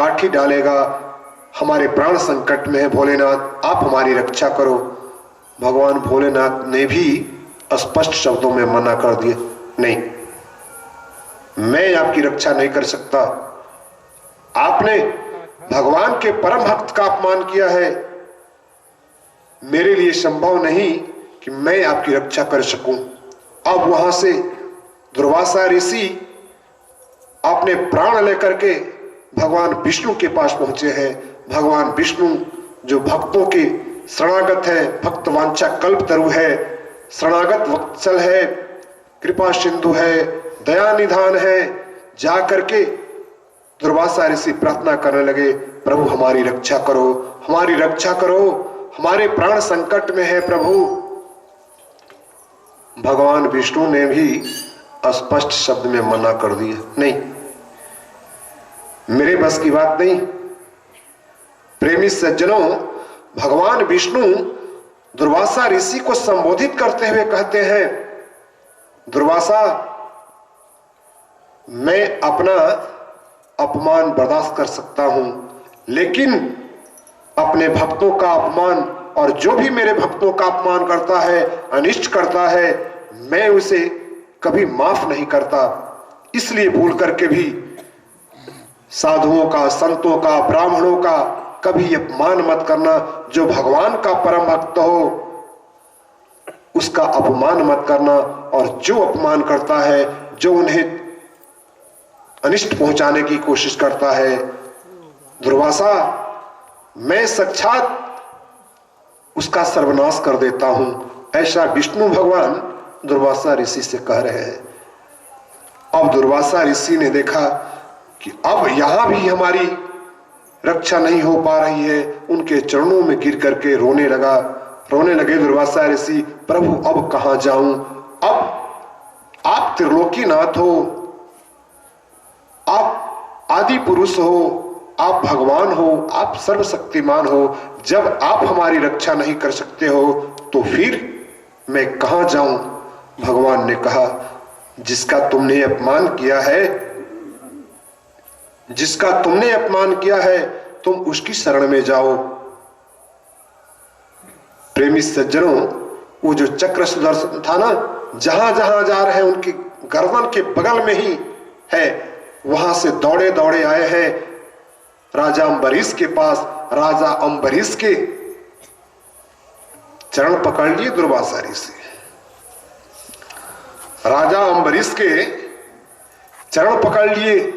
काठी डालेगा। हमारे प्राण संकट में है भोलेनाथ, आप हमारी रक्षा करो। भगवान भोलेनाथ ने भी स्पष्ट शब्दों में मना कर दिया, नहीं, मैं आपकी रक्षा नहीं कर सकता। आपने भगवान के परम भक्त का अपमान किया है, मेरे लिए संभव नहीं कि मैं आपकी रक्षा कर सकूं। अब वहां से दुर्वासा ऋषि अपने प्राण लेकर के भगवान विष्णु के पास पहुंचे हैं। भगवान विष्णु जो भक्तों के शरणागत है, भक्त वांछा कल्प तरु है, शरणागत वत्सल है, कृपा सिंधु है, दया निधान है, जा करके दुर्वासा ऋषि प्रार्थना करने लगे, प्रभु हमारी रक्षा करो, हमारी रक्षा करो, हमारे प्राण संकट में है प्रभु। भगवान विष्णु ने भी स्पष्ट शब्द में मना कर दिया, नहीं, मेरे बस की बात नहीं। प्रेमी सज्जनों, भगवान विष्णु दुर्वासा ऋषि को संबोधित करते हुए कहते हैं, दुर्वासा, मैं अपना अपमान बर्दाश्त कर सकता हूं, लेकिन अपने भक्तों का अपमान और जो भी मेरे भक्तों का अपमान करता है, अनिष्ट करता है, मैं उसे कभी माफ नहीं करता। इसलिए भूल करके भी साधुओं का, संतों का, ब्राह्मणों का कभी अपमान मत करना। जो भगवान का परम भक्त हो उसका अपमान मत करना, और जो अपमान करता है, जो उन्हें अनिष्ट पहुंचाने की कोशिश करता है, दुर्वासा, मैं साक्षात उसका सर्वनाश कर देता हूं। ऐसा विष्णु भगवान दुर्वासा ऋषि से कह रहे हैं। अब दुर्वासा ऋषि ने देखा कि अब यहां भी हमारी रक्षा नहीं हो पा रही है, उनके चरणों में गिर करके रोने लगे दुर्वासा ऋषि, प्रभु अब कहां जाऊं, अब आप त्रिलोकीनाथ हो, आप आदि पुरुष हो, आप भगवान हो, आप सर्वशक्तिमान हो, जब आप हमारी रक्षा नहीं कर सकते हो तो फिर मैं कहां जाऊं। भगवान ने कहा, जिसका तुमने अपमान किया है, जिसका तुमने अपमान किया है, तुम उसकी शरण में जाओ। प्रेमी सज्जनों, वो जो चक्र सुदर्शन था ना, जहां जहां जा रहे हैं उनकी गर्दन के बगल में ही है, वहां से दौड़े दौड़े आए हैं राजा अम्बरीश के पास। राजा अम्बरीश के चरण पकड़ लिए दुर्वासा ऋषि। राजा अम्बरीश के चरण पकड़ लिए,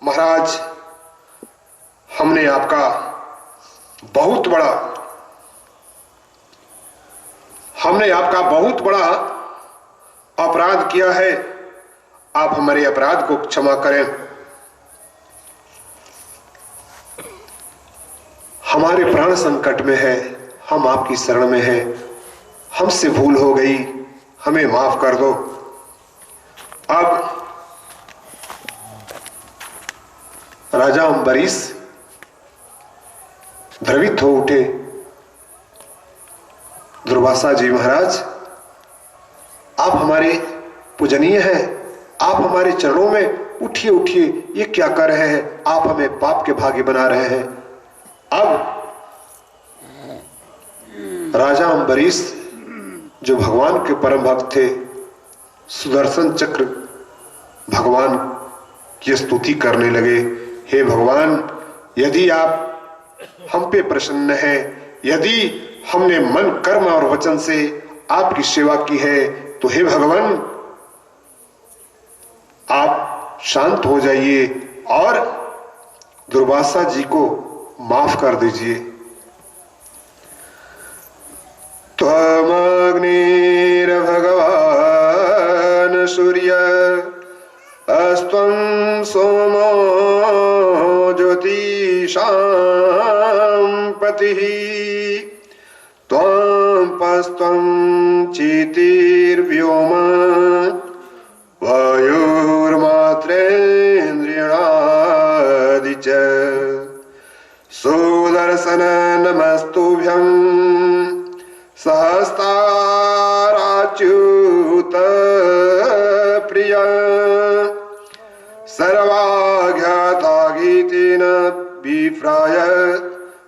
महाराज, हमने आपका बहुत बड़ा अपराध किया है, आप हमारे अपराध को क्षमा करें। हमारे प्राण संकट में है, हम आपकी शरण में हैं, हमसे भूल हो गई, हमें माफ कर दो। अब राजा अम्बरीश द्रवित हो उठे, दुर्वासा जी महाराज, आप हमारे पूजनीय हैं, आप हमारे चरणों में उठिए उठिए, ये क्या कर रहे हैं, आप हमें पाप के भागी बना रहे हैं। अब राजा अम्बरीश जो भगवान के परम भक्त थे, सुदर्शन चक्र भगवान की स्तुति करने लगे, हे भगवान, यदि आप हम पे प्रसन्न हैं, यदि हमने मन, कर्म और वचन से आपकी सेवा की है, तो हे भगवान, आप शांत हो जाइए और दुर्वासा जी को माफ कर दीजिए। त्वमग्निर भगवान सूर्य अस्त्वं सोमो ज्योतिषां पतिः त्वं पस्त्वं चितिर्व्योम वायुर्मात्रेन्द्रियाणि च सुदर्शन नमस्तुभ्यं सहस्ताराच्युत प्रिय सर्वाज्ञाता वागीतेन विप्राय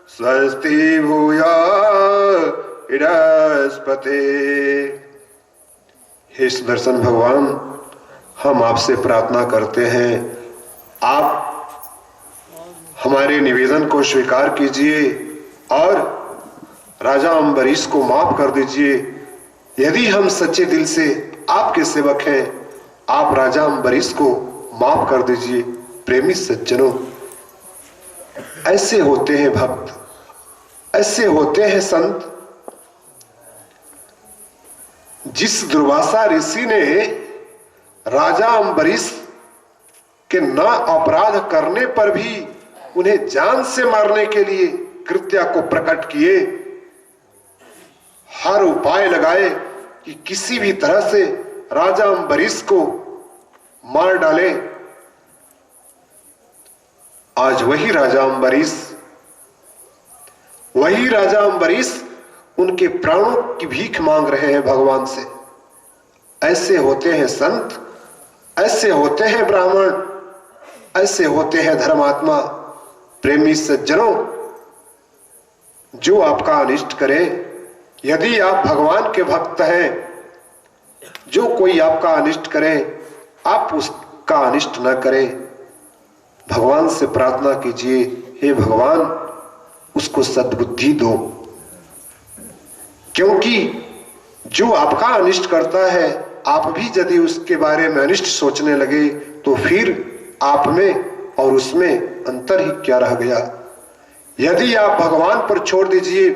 स्वस्ति भूयात् इडस्पते। हे सुदर्शन भगवान, हम आपसे प्रार्थना करते हैं, आप हमारे निवेदन को स्वीकार कीजिए और राजा अम्बरीश को माफ कर दीजिए। यदि हम सच्चे दिल से आपके सेवक हैं, आप राजा अम्बरीश को माफ कर दीजिए। प्रेमी सज्जनों, ऐसे होते हैं भक्त, ऐसे होते हैं संत। जिस दुर्वासा ऋषि ने राजा अम्बरीश के न अपराध करने पर भी उन्हें जान से मारने के लिए कृत्या को प्रकट किए, हर उपाय लगाए कि किसी भी तरह से राजा अम्बरीश को मार डाले, आज वही राजा अम्बरीश उनके प्राणों की भीख मांग रहे हैं भगवान से। ऐसे होते हैं संत, ऐसे होते हैं ब्राह्मण, ऐसे होते हैं धर्मात्मा। प्रेमी सज्जनों, जो आपका अनिष्ट करे, यदि आप भगवान के भक्त हैं, जो कोई आपका अनिष्ट करे, आप उसका अनिष्ट न करें। भगवान से प्रार्थना कीजिए, हे भगवान उसको सद्बुद्धि दो, क्योंकि जो आपका अनिष्ट करता है, आप भी यदि उसके बारे में अनिष्ट सोचने लगे तो फिर आप में और उसमें अंतर ही क्या रह गया। यदि आप भगवान पर छोड़ दीजिए,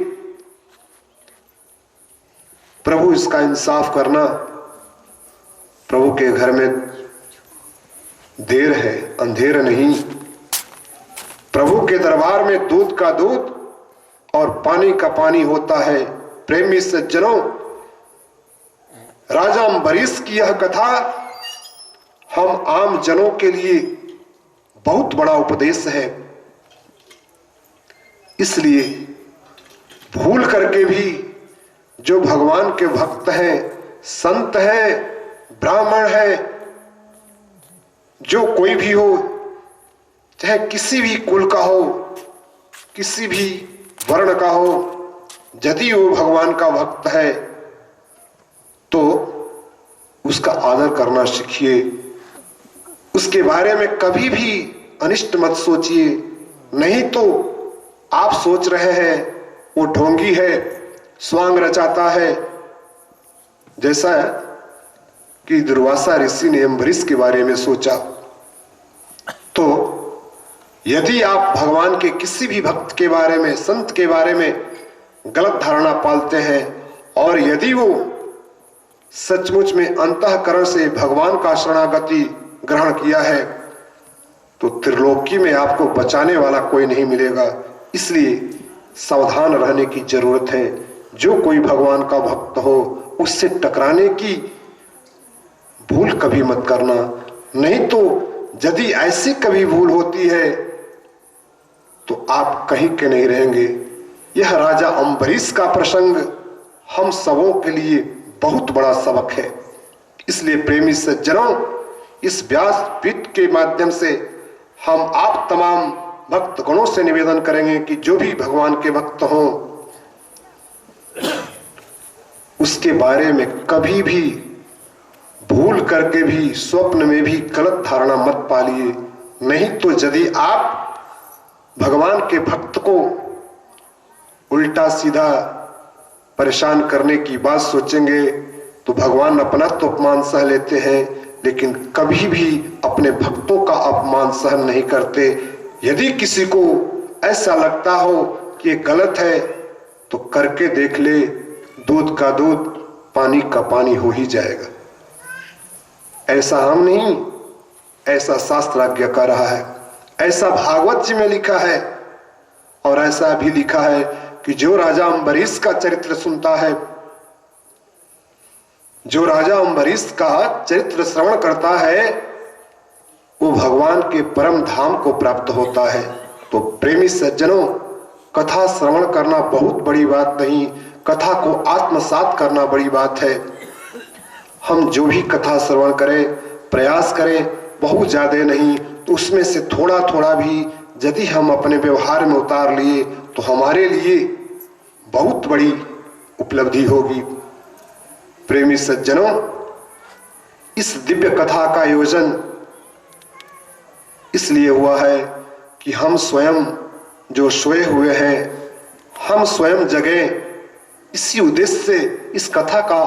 प्रभु इसका इंसाफ करना, प्रभु के घर में देर है, अंधेर नहीं। प्रभु के दरबार में दूध का दूध और पानी का पानी होता है। प्रेमी सज्जनों, राजा अम्बरीश की यह कथा हम आम जनों के लिए बहुत बड़ा उपदेश है। इसलिए भूल करके भी जो भगवान के भक्त हैं, संत हैं, ब्राह्मण हैं, जो कोई भी हो, चाहे किसी भी कुल का हो, किसी भी वर्ण का हो, यदि वो भगवान का भक्त है तो उसका आदर करना सीखिए। उसके बारे में कभी भी अनिष्ट मत सोचिए, नहीं तो आप सोच रहे हैं वो ढोंगी है, स्वांग रचाता है। जैसा कि दुर्वासा ऋषि ने अम्बरीश के बारे में सोचा। तो यदि आप भगवान के किसी भी भक्त के बारे में, संत के बारे में गलत धारणा पालते हैं और यदि वो सचमुच में अंतःकरण से भगवान का शरणागति ग्रहण किया है, तो त्रिलोकी में आपको बचाने वाला कोई नहीं मिलेगा। इसलिए सावधान रहने की जरूरत है। जो कोई भगवान का भक्त हो, उससे टकराने की भूल कभी मत करना, नहीं तो यदि ऐसी कभी भूल होती है तो आप कहीं के नहीं रहेंगे। यह राजा अम्बरीश का प्रसंग हम सबों के लिए बहुत बड़ा सबक है। इसलिए प्रेमी सज्जनों, इस व्यासपीठ के माध्यम से हम आप तमाम भक्त गणों से निवेदन करेंगे कि जो भी भगवान के भक्त हों, उसके बारे में कभी भी भूल करके भी स्वप्न में भी गलत धारणा मत पालिए। नहीं तो यदि आप भगवान के भक्त को उल्टा सीधा परेशान करने की बात सोचेंगे तो भगवान अपना तो अपमान सह लेते हैं, लेकिन कभी भी अपने भक्तों का अपमान सहन नहीं करते। यदि किसी को ऐसा लगता हो कि ये गलत है तो करके देख ले, दूध का दूध पानी का पानी हो ही जाएगा। ऐसा हम नहीं, ऐसा शास्त्र आज्ञा कर रहा है, ऐसा भागवत जी में लिखा है। और ऐसा भी लिखा है कि जो राजा अम्बरीश का चरित्र सुनता है, जो राजा अम्बरीश का चरित्र श्रवण करता है, वो भगवान के परम धाम को प्राप्त होता है। तो प्रेमी सज्जनों, कथा श्रवण करना बहुत बड़ी बात नहीं, कथा को आत्मसात करना बड़ी बात है। हम जो भी कथा श्रवण करें, प्रयास करें, बहुत ज्यादा नहीं उसमें से थोड़ा थोड़ा भी यदि हम अपने व्यवहार में उतार लिए तो हमारे लिए बहुत बड़ी उपलब्धि होगी। प्रेमी सज्जनों, इस दिव्य कथा का आयोजन इसलिए हुआ है कि हम स्वयं जो सोए हुए हैं, हम स्वयं जगें। इसी उद्देश्य से इस कथा का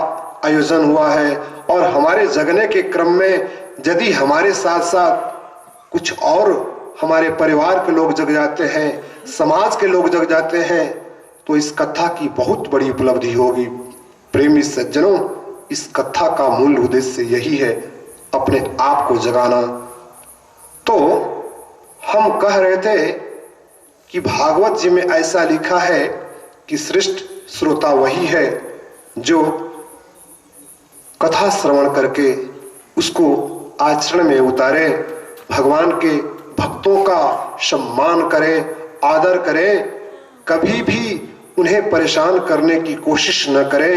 आयोजन हुआ है। और हमारे जगने के क्रम में यदि हमारे साथ साथ कुछ और हमारे परिवार के लोग जग जाते हैं, समाज के लोग जग जाते हैं, तो इस कथा की बहुत बड़ी उपलब्धि होगी। प्रेमी सज्जनों, इस कथा का मूल उद्देश्य यही है, अपने आप को जगाना। तो हम कह रहे थे कि भागवत जी में ऐसा लिखा है कि श्रेष्ठ श्रोता वही है जो कथा श्रवण करके उसको आचरण में उतारे, भगवान के भक्तों का सम्मान करे, आदर करे, कभी भी उन्हें परेशान करने की कोशिश न करे।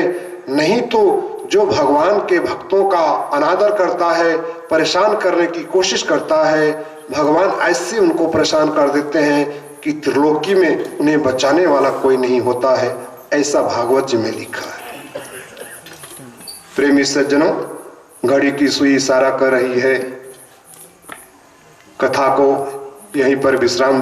नहीं तो जो भगवान के भक्तों का अनादर करता है, परेशान करने की कोशिश करता है, भगवान ऐसे उनको परेशान कर देते हैं कि त्रिलोकी में उन्हें बचाने वाला कोई नहीं होता है। ऐसा भागवत जी में लिखा है। प्रेमी सज्जनों, घड़ी की सुई इशारा कर रही है। कथा को यहीं पर विश्राम